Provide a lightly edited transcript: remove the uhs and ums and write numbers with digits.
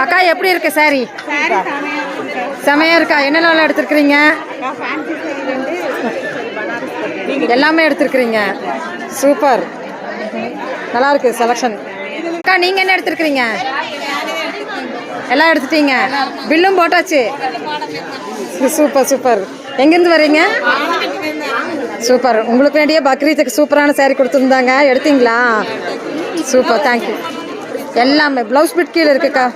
அக்கா எப்படி இருக்கு சாரி? செமையா இருக்கா? என்னெல்லாம் எடுத்துருக்கிறீங்க? எல்லாமே எடுத்துருக்கிறீங்க. சூப்பர், நல்லா இருக்கு செலக்ஷன். அக்கா நீங்கள் என்ன எடுத்துருக்கிறீங்க? எல்லாம் எடுத்துட்டீங்க, பில்லும் போட்டாச்சு. Super super. எங்கேருந்து வரீங்க? சூப்பர். உங்களுக்கு வேண்டிய பக்ரீத்துக்கு சூப்பரான சாரீ கொடுத்துருந்தாங்க, எடுத்தீங்களா? Super, thank you. எல்லாமே ப்ளவுஸ் பிட் கீழே இருக்குக்கா.